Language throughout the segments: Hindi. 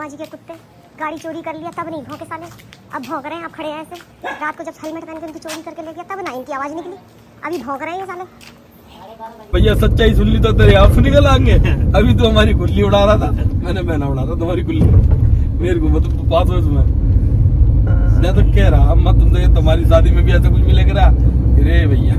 बाजी के कुत्ते, गाड़ी चोरी कर लिया तब नहीं भौंके साले, अब भौंक रहे हैं। अब खड़े हैं ऐसे, रात को जब हेलमेट पहन के उनकी चोरी करके ले गया तब ना इनकी आवाज निकली, अभी भौंक रहे हैं साले। भैया सच्चाई सुन ली तो तेरे आप से निकल आएंगे। अभी तो हमारी गुल्ली उड़ा रहा था, मैंने उड़ा था तुम्हारी गुल्ली, मेरे को मतलब पास हो तुम्हें। मैं तो कह रहा मत तुमसे, तुम्हारी शादी में भी ऐसा कुछ मिलेगा। अरे भैया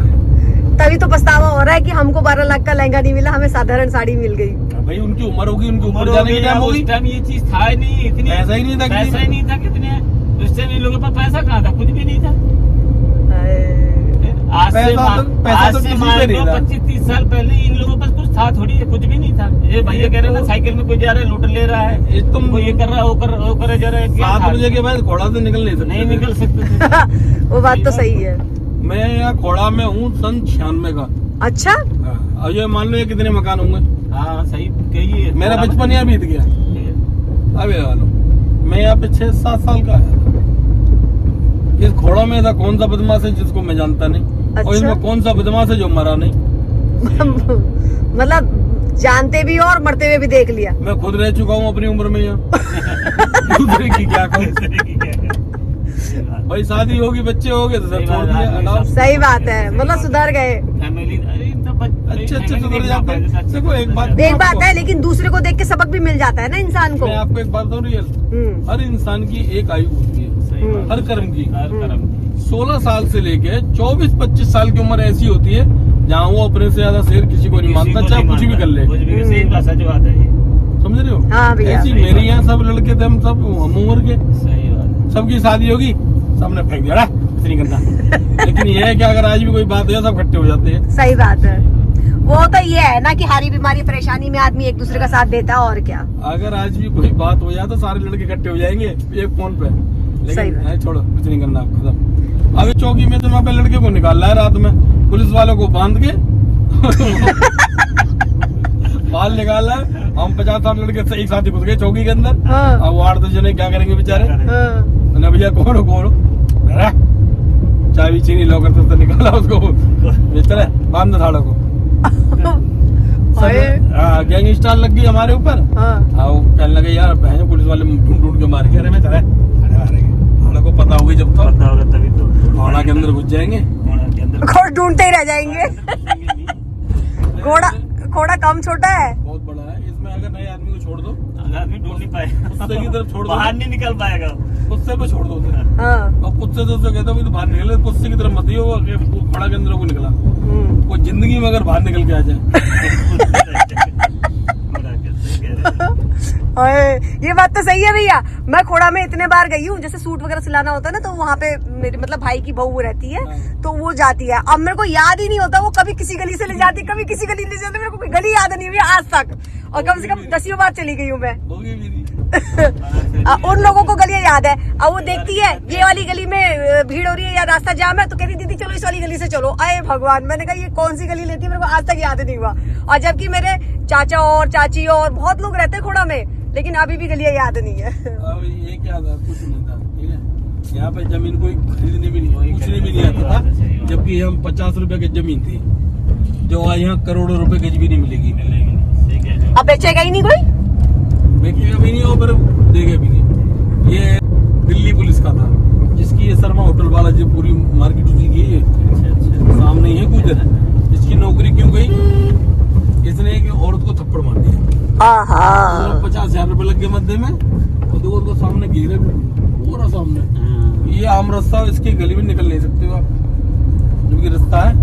तभी तो पछतावा हो रहा है कि हमको 12 लाख का लहंगा नहीं मिला, हमें साधारण साड़ी मिल गई। भाई उनकी उम्र होगी, उनकी उम्र जाने की टाइम होगी। उस टाइम ये चीज था ही नहीं, इतनी पैसा ही नहीं था, पैसा ही नहीं था। कितने उस टाइम इन लोगों के पास पैसा कहाँ था, कुछ भी नहीं था। आज से मान लो 25-30 साल पहले इन लोगों के पास कुछ था थोड़ी, कुछ भी नहीं था। ये भैया कह रहे हैं साइकिल में कोई जा रहा है, लूट ले रहा है, तुम ये कर रहा है, वो कर जा रहा है। 7 बजे के बाद घोड़ा से निकल नहीं निकल सकते। वो बात तो सही है। मैं यहाँ घोड़ा में हूँ सन 96 का। अच्छा, अब ये मान लो ये कितने मकान होंगे। हाँ सही कहिए। मेरा बचपन यहाँ बीत गया। अब ये वालों मैं यहाँ पे 6-7 साल का है। इस घोड़ा में था कौन सा बदमाश है जिसको मैं जानता नहीं। अच्छा? और इसमें कौन सा बदमाश है जो मरा नहीं। मतलब जानते भी हो और मरते हुए भी देख लिया। मैं खुद रह चुका हूँ अपनी उम्र में यहाँ। दूसरे की क्या कहूँ। भाई शादी होगी, बच्चे हो गए तो सब छोड़ दिया। सही बात है, मतलब सुधर गए। अच्छे सुधर जाते हैं। देखो एक बात है, लेकिन दूसरे को देख के सबक भी मिल जाता है ना इंसान को। मैं आपको एक बात बताऊँ रियल, हर इंसान की एक आयु होती है, हर कर्म की। 16 साल से लेके 24-25 साल की उम्र ऐसी होती है जहाँ वो अपने से ज्यादा शेर किसी को नहीं मानता, चाहे कुछ भी कर ले। सच बात है, समझ रहे हो। हाँ भैया, ऐसी मेरे यहाँ सब लड़के थे, हम सब हम उम्र के, सही बात। सबकी शादी होगी, सबने फेंक दिया कुछ नहीं करना। लेकिन ये है कि अगर आज भी कोई बात हो जाए सब इकट्ठे हो जाते हैं। सही बात है। वो तो ये है ना कि हारी बीमारी परेशानी में आदमी एक दूसरे का साथ देता है, और क्या। अगर आज भी कोई बात हो जाए तो सारे लड़के इकट्ठे हो जाएंगे एक फोन पे। लेकिन छोड़ो, कुछ नहीं करना, खत्म। अभी चौकी में तो वहाँ पे लड़के को निकाल रहा है रात में, पुलिस वालों को बांध के बाल निकाल रहा है। हम 50-60 लड़के एक साथ ही घुस गए चौकी के अंदर। अब वो 8-10 जने क्या करेंगे बेचारे। भैया कौन हो चाबी चीनी लॉकर से निकाला उसको, चले बांध थाड़ो को। गैंग स्टार लग गई हमारे ऊपर। वो कहने लगे यार बहन पुलिस वाले ढूंढ के मार के। अरे मैं चले थाना को पता होगी, जब तक तभी तो थाना के अंदर घुस जाएंगे, घोड़ा ढूंढते ही रह जाएंगे। घोड़ा कम छोटा है, बहुत बड़ा है। इसमें अगर नए आदमी को छोड़ दो, आदमी ढूंढ नहीं पाएगा, कुत्ते की तरफ छोड़ दो, बाहर नहीं निकल पाएगा। कुत्ते पे छोड़ दो उसे। हाँ। और कुत्ते से कहते हो तो बाहर निकले, कुत्ते की तरफ मत दियो, वो खड़ा के अंदर को निकला। वो जिंदगी में अगर बाहर निकल के आ जाए। ये बात तो सही है भैया। मैं खोड़ा में इतने बार गई हूँ, जैसे सूट वगैरह सिलाना होता है ना, तो वहाँ पे मेरे मतलब भाई की बहू रहती है, तो वो जाती है। अब मेरे को याद ही नहीं होता वो कभी किसी गली से ले जाती, कभी किसी गली ले जाती। मेरे को कोई गली याद नहीं हुई आज तक, और कम से कम 10 बार चली गई हूँ मैं। उन लोगों को गलियां याद है। अब वो देखती है ये वाली गली में भीड़ हो रही है या रास्ता जाम है, तो कहती दीदी चलो इस वाली गली से चलो। अरे भगवान, मैंने कहा ये कौन सी गली लेती है, मेरे को आज तक याद नहीं हुआ। और जबकि मेरे चाचा और चाची और बहुत लोग रहते हैं खोड़ा में, लेकिन अभी भी गलियां याद नहीं है। अब ये क्या था, कुछ नहीं था, ठीक है। यहाँ पे जमीन कोई खरीदने भी नहीं, पूछने भी नहीं आता था, जबकि हम 50 रुपए की जमीन थी, जो आज यहाँ करोड़ों रुपए गज भी नहीं मिलेगी। अब बेचेगा ही नहीं कोई, बेचेगा भी नहीं और फिर देगा भी नहीं। ये दिल्ली पुलिस का था, जिसकी ये शर्मा होटल वाला जो पूरी मार्केट उसी की है, सामने ही है गुजर। इसकी नौकरी क्यों गई, इसने एक औरत को थप्पड़ मार दिया। 50,000 रुपए लग गए मध्य में, और दो को सामने घेरे पूरा सामने। ये आम रास्ता, इसकी गली में निकल नहीं सकते हो आप, जो कि रास्ता है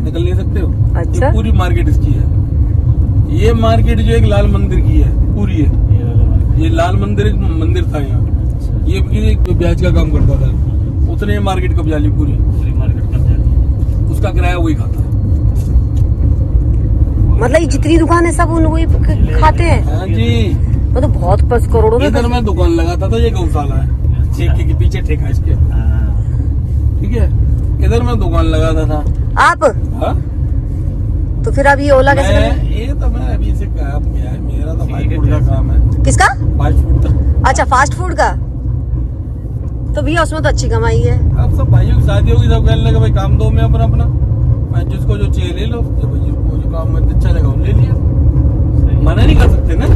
निकल नहीं सकते हो। अच्छा? ये पूरी मार्केट इसकी है। ये मार्केट जो एक लाल मंदिर की है पूरी है। ये लाल मंदिर एक मंदिर था यहाँ। ये जो ब्याज का काम करता था, उसने मार्केट कब्जा ली, पूरी मार्केट कब्जा ली। उसका किराया वही खाता है। मतलब जितनी दुकान है सब वही खाते हैं। हाँ जी, मतलब बहुत करोड़ों में। इधर मैं दुकान लगाता था, ये गौशाला है, ठेके के पीछे ठेका इसके, ठीक है। इधर मैं दुकान लगाता था। आप हाँ? तो फिर अब ये ओला कैसे करें? ये तो मैं अभी से काम किया है, मेरा तो फास्ट फूड का काम है। किसका? फास्ट फूड का। अच्छा, फास्ट फूड का। तो भैया उसमें तो अच्छी कमाई है। अब सब भाइयों की शादी होगी, सब कहने लगे भाई काम दो में अपना अपना, मैं जिसको जो चाहिए ले लो, जिसको जो काम में अच्छा लगा वो ले लिया। मना नहीं कर सकते ना।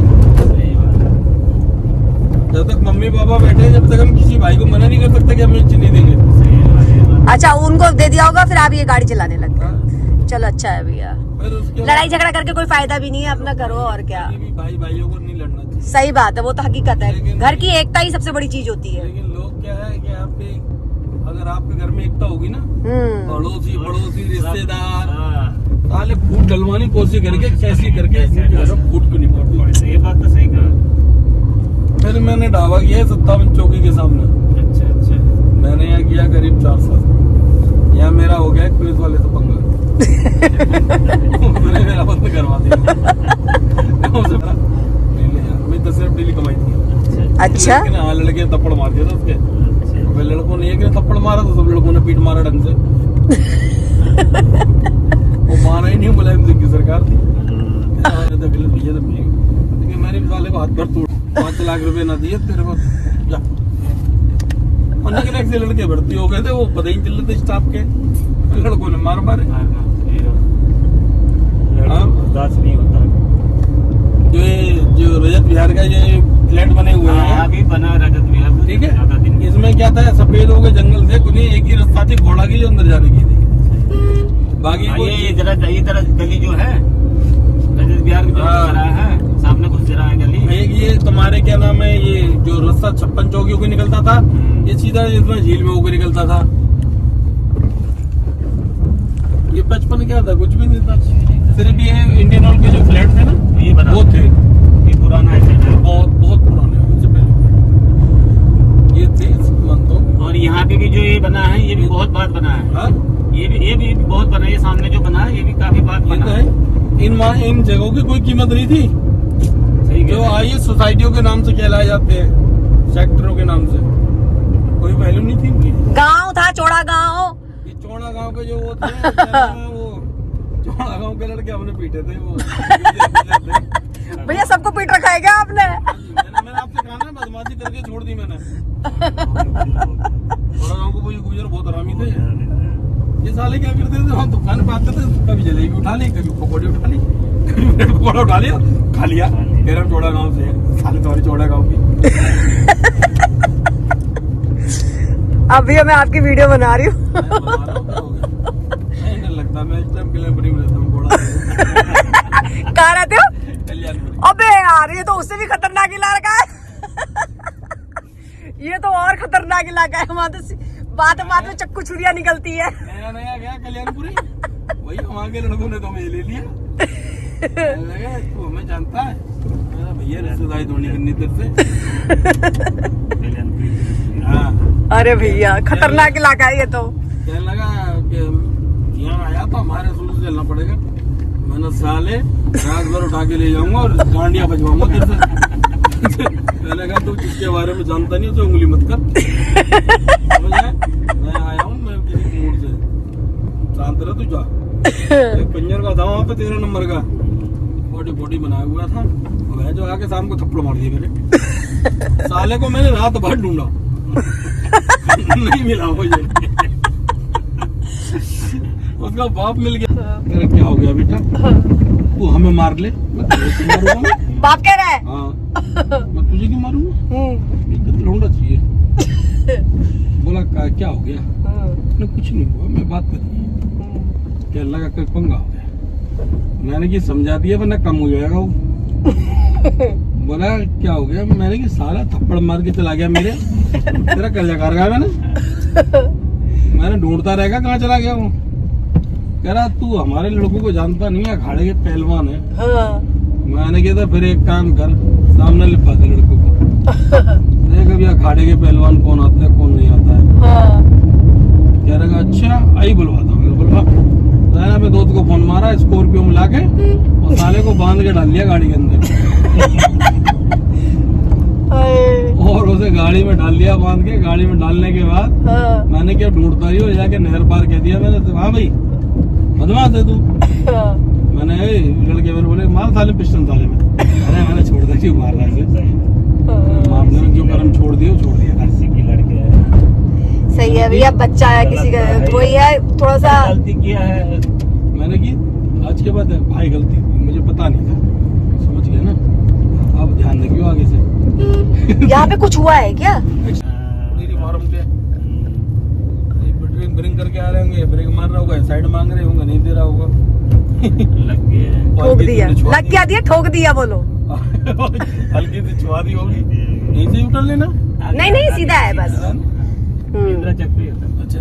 जब तक मम्मी पापा बैठे हैं, जब तक हम किसी भाई को मना नहीं कर सकते कि हम ये चीज नहीं देंगे। अच्छा, उनको दे दिया होगा, फिर आप ये गाड़ी चलाने लग गए। चलो अच्छा है भैया, फिर उसके बाद लड़ाई झगड़ा करके कोई फायदा भी नहीं है, अपना करो और क्या। कभी भी भाई भाइयों को नहीं लड़ना चाहिए। सही बात है, वो तो हकीकत है। लेकिन- घर की एकता ही सबसे बड़ी चीज होती है। लेकिन लोग क्या है कि आपके, अगर आपके घर में एकता होगी ना, पड़ोसी रिश्तेदार ताले फूट डलवानी कोशिश करके कैसी करके फूट क्यों नहीं पड़ती। ये बात तो सही कहा। फिर मैंने ढाबा किया है 57 चौकी के सामने। अच्छा मैंने यहाँ किया करीब 4 साल। यहाँ मेरा हो गया एक पुलिस वाले से पंगा। उसने मेरा बंद करवा दिया। उसे बोला, नहीं ले यार, मैं 10 रुपये डेली कमाई थी। अच्छा, लड़के ने, हाँ, लड़के ने थप्पड़ मार दिया था उसके। फिर लड़कों ने एक ने थप्पड़ मारा तो सब लड़कों ने पीट मारा ढंग से। वो मारा ही नहीं, मुलायम सिंह की सरकार थी। भैया तो लेकिन मेरे वाले को हाथ भर तोड़ 5 लाख रुपए ना दिए तेरे को, जा। से लड़के भर्ती हो गए थे, वो पता ही नहीं चल रहे थे स्टाफ के, लड़कों ने मार मारे। बर्दाश्त नहीं होता। जो रजत बिहार का ये फ्लैट बने हुए हैं, अभी बना रजत बिहार, ठीक ज्यादा दिन है, इसमें क्या था, सफेद हो गए जंगल से, कुछ एक ही रास्ता थी घोड़ा की जो अंदर जाने की थी। बाकी ये जरा गली जो है रजत बिहार की जो जरा है, सामने कुछ जरा है गली। एक ये तुम्हारे क्या नाम है, ये जो रास्ता 56 चौकियों को निकलता था, ये सीधा इसमें झील में होकर निकलता था। ये 55 क्या था, कुछ भी नहीं था, सिर्फ ये इंडियन ऑयल के जो फ्लैट थे ना, ये बना वो थे। ये पुराना है, बहुत पुराने, उनसे पहले ये थे, मानता हूँ। और यहाँ पे भी जो ये बना है, ये भी बहुत बात बना है। हाँ? ये भी बहुत बना है। ये सामने जो बना है, ये भी काफी बात ये बना तो है। है। इन जगहों की कोई कीमत नहीं थी, सही जो कह रहे आई सोसाइटियों के नाम से कहलाए जाते हैं, सेक्टरों के नाम से, कोई वैल्यू नहीं थी इनकी। गाँव था चौड़ा गाँव। ये चौड़ा गांव के जो वो थे, क्या नाम है, वो चौड़ा गांव के लड़के हमने पीटे थे वो। भैया सबको पीट रखा है क्या आपने? मैंने आपसे कहा ना, बदमाशी करके छोड़ दी मैंने। चौड़ा गांव को वो गुजर बहुत हरामी थे। ये साले क्या करते थे, हम दुकान पे आते थे, कभी जलेबी उठा ली, कभी पकौड़ी उठा ली, कभी ब्रेड पकौड़ा उठा लिया, खा लिया। कह रहा चौड़ा गांव से है, साले तुम्हारी चौड़ा गांव की। अब भैया मैं आपकी वीडियो बना रही हूँ। मैं बना रहा हूँ, क्या हो गया? नहीं लगता, मैं इस टाइम कल्याणपुरी में रहता हूँ, घोड़ा। कहाँ रहते हो? कल्याणपुरी। अबे यार, ये तो उससे भी खतरनाक इलाका है। ये तो और खतरनाक इलाका है। वहाँ तो बात में चक्कू छुरियाँ निकलती है। नया गया कल्याणपुरी, वही वहाँ के लड़कों ने तो हमें ले लिया। लगा तू हमें जानता है, मेरा भैया रिश्तेदारी धोनी करनी तेरे से। हाँ, अरे भैया खतरनाक इलाका है ये तो। कहने लगा कि यहाँ आया तो हमारे शुरू से चलना पड़ेगा। मैंने साले रात भर उठा के ले जाऊंगा और गांडिया बजवाऊंगा तेरे से। मैंने कहा तू जिसके बारे में जानता नहीं उसे उंगली मत कर। मैं आया हूँ, मैं किसी मूड से, शांत रह तू जा। एक पंजर का था वहाँ पे 13 नंबर का, बॉडी बनाया हुआ था, वह जो आके शाम को थप्पड़ मार दिया मेरे साले को। मैंने रात भर ढूंढा, नहीं मिला मुझे। उसका बाप मिल गया। तेरा क्या हो गया बेटा, तू हमें मार ले, मैं तुझे क्यों मारूंगा? बाप कह रहा है। हाँ, मैं तुझे क्यों मारूंगा, इज्जत ढूंढना चाहिए। बोला क्या हो गया? मैंने कुछ नहीं हुआ, मैं बात कर रही हूँ। क्या लगा कोई पंगा हो गया? मैंने कि समझा दिया वरना कम हो जाएगा वो। बोला क्या हो गया? मैंने कि साला थप्पड़ मार के चला गया मेरे, तेरा कल कर गया मैंने ढूंढता रहेगा कहाँ चला गया वो। कह रहा तू हमारे लड़कों को जानता नहीं है, अखाड़े के पहलवान है। मैंने कहा था फिर एक काम कर, सामने लिपा दे लड़कों को, देख अभी अखाड़े के पहलवान कौन आता है कौन नहीं आता है। कह रहा अच्छा आई बुलवाता हूँ। बुलवा मैंने अपने दोस्त को फोन मारा, स्कॉर्पियो में लाके और साले को बांध के डाल लिया गाड़ी के अंदर। और उसे गाड़ी में डाल लिया बांध के। गाड़ी में डालने के बाद मैंने क्या ढूंढता ही हो, जाके नहर पार कह दिया मैंने। हाँ भाई बदमाश है तू। मैंने लड़के मेरे बोले मार साले पिस्टन साले में। अरे मैंने छोड़ दिया, क्यों मार रहा है मारने में, क्यों करम छोड़ दिया अस्सी की लड़के है। सही है भैया, बच्चा है किसी का, वही है थोड़ा सा गलती किया है। मैंने की आज के बाद भाई गलती मुझे पता नहीं था, समझ गया ना। अब ध्यान रखियो आगे से। यहाँ पे कुछ हुआ है क्या? मेरी फार्म पे ड्रिंक करके आ रहे होंगे, ब्रेक मार रहा होगा, साइड मांग रहे होंगे, नहीं दे रहा होगा। लग गया ठोक दिया, लग क्या दिया, ठोक दिया बोलो। हल्की सी छुआ दी होगी, यहीं से उतर लेना। नहीं नहीं सीधा है बस। इंदिरा चौक पे होता है। अच्छा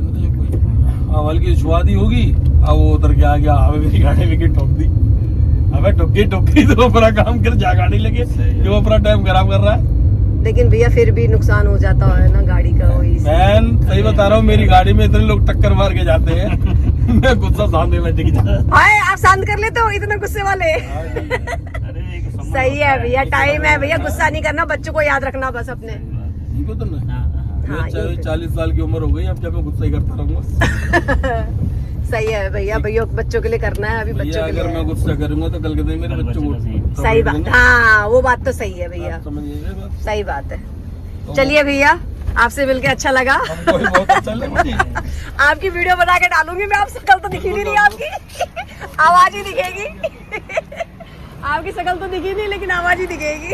अब हल्की सी छुआ दी होगी, अब वो उतर के आ गया, अब मेरी गाड़ी में ठोक दी। अबे ठोकी तो अपना काम कर, जा गाड़ी लेके क्यों अपना टाइम खराब कर रहा है। लेकिन भैया फिर भी नुकसान हो जाता है ना गाड़ी का, वही मैं सही बता रहा हूँ, मेरी गाड़ी में इतने लोग टक्कर मार के जाते हैं। मैं गुस्सा सामने में टिक जाता। हाय आप शांत कर लेते हो इतने गुस्से वाले। अरे एक सम्मान सही है होता भैया, एक टाइम है भैया, होता गुस्सा नहीं करना, बच्चों को याद रखना बस अपने। ठीक हो तुम ना? हाँ, हाँ। हाँ, ये 40 साल की उम्र हो गई, अब जब मैं गुस्सा ही करता रहूंगा। सही है भैया, भैया बच्चों के लिए करना है, अभी भैया बच्चों के अगर मैं लिए। गुस्सा करूंगा तो कल के दिन मेरे बच्चों को सही बात, हाँ वो बात तो सही है भैया, आप समझिए बात। सही बात है। चलिए भैया, आपसे मिलके अच्छा लगा। हमको भी बहुत अच्छा लगा मुझे। आपकी वीडियो बना के डालूंगी मैं, आपकी शक्ल तो दिखी नहीं आपकी, आवाज ही दिखेगी। आपकी शक्ल तो दिखी नहीं लेकिन आवाज ही दिखेगी।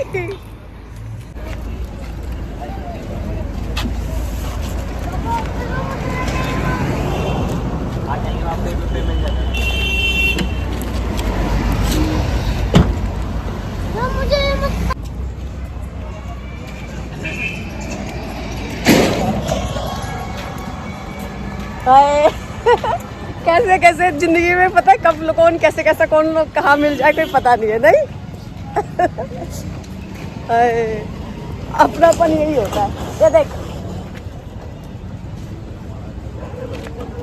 आ जाएंगे आपको एक रुपये मिल जाएगा। कैसे कैसे जिंदगी में पता है कब कौन कैसे कैसा कौन लोग कहाँ मिल जाए कोई पता नहीं है, नहीं। अपनापन यही होता है, ये देख।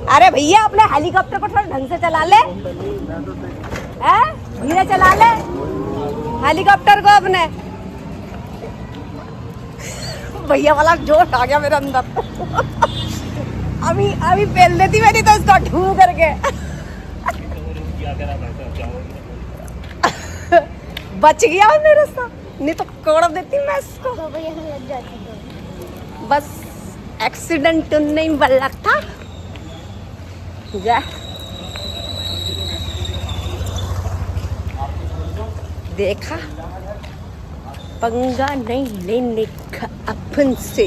अरे भैया अपने हेलीकॉप्टर को थोड़ा ढंग से चला ले, हैं? धीरे चला ले हेलीकॉप्टर को अपने। भैया वाला जोश आ गया मेरे अंदर। अभी पेल देती मेरी तो इसको ढू करके। बच गया मेरे साथ, नहीं तो कोड़ देती मैं इसको। बस एक्सीडेंट नहीं बल्ला था। जा देखा, पंगा नहीं लेने का अपन से,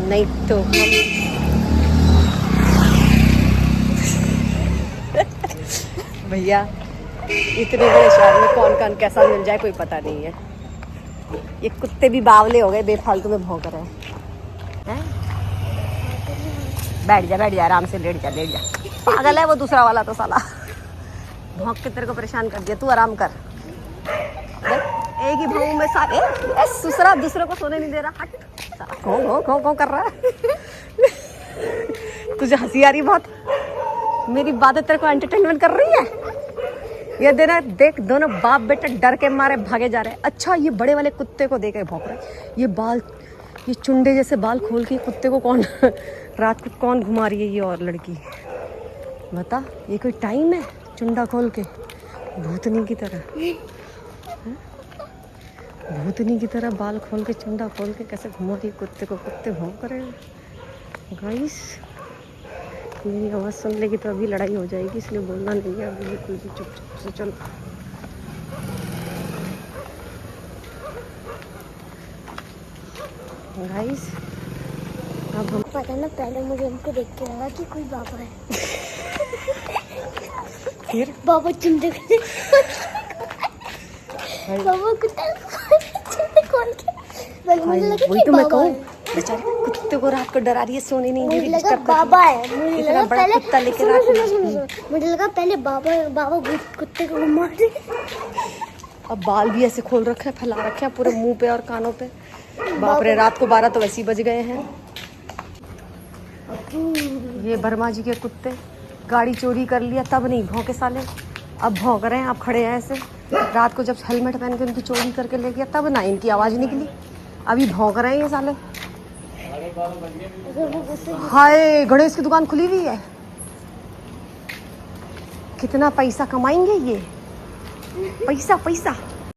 नहीं तो हम भैया इतने बड़े शहर में कौन कौन कैसा मिल जाए कोई पता नहीं है। ये कुत्ते भी बावले हो गए, बेफालतू में भौंक रहे हैं। बैठ जा आराम से, लेट जा। पागल है वो दूसरा वाला तो साला, भौंक के तेरे को परेशान कर दिया। तू आराम कर, एक ही भाव में सारे दूसरे को सोने नहीं दे रहा। हट, घों कर रहा है। तुझे हंसी आ रही बहुत, मेरी बातें तेरे को एंटरटेनमेंट कर रही है। ये देख दोनों बाप बेटा डर के मारे भागे जा रहे हैं। अच्छा ये बड़े वाले कुत्ते को देख के भौंक रहा है। ये बाल, ये चुंडे जैसे बाल खोल के कुत्ते को कौन रात को कौन घुमा रही है? ये और लड़की बता, ये कोई टाइम है चुंडा खोल के भूतनी की तरह, भूतनी की तरह बाल खोल के चुंडा खोल के कैसे घुमा रही है कुत्ते को। कुत्ते भौंक रहे हैं गाइस। मेरी आवाज़ सुन लेगी तो अभी लड़ाई हो जाएगी, इसलिए बोलना नहीं है अभी बिल्कुल भी। चुप से चलो। गाइस अब हम पता ना, पहले मुझे इनको देख के लगा कि कोई बाबा है। फिर बाबा चिंते बाबा चिंते खोल के मुझे लगा वही कि तो मैं बाबा कहूँ, है। बेचारे कुत्ते को रात को डरा रही है, सोने नहीं दे मुझे रही, लगा डिस्टर्ब कर रही बाबा है। मुझे इतना लगा बड़ा पहले कुत्ता लेके सुनो, रात सुनो, में। सुनो, सुनो। मुझे लगा पहले बाबा कुत्ते को घुमा रहे। अब बाल भी ऐसे खोल रखे हैं, फैला रखे हैं पूरे मुंह पे और कानों पे। बाप रे, रात को 12 तो वैसे ही बज गए हैं। ये वर्मा जी के कुत्ते गाड़ी चोरी कर लिया तब नहीं भौंके साले, अब भौंक रहे हैं। आप खड़े हैं ऐसे, रात को जब हेलमेट पहन के उनकी चोरी करके ले गया तब ना इनकी आवाज़ निकली, अभी भौंक रहे हैं ये साले। हाय, गणेश की दुकान खुली हुई है, कितना पैसा कमाएंगे ये, पैसा पैसा।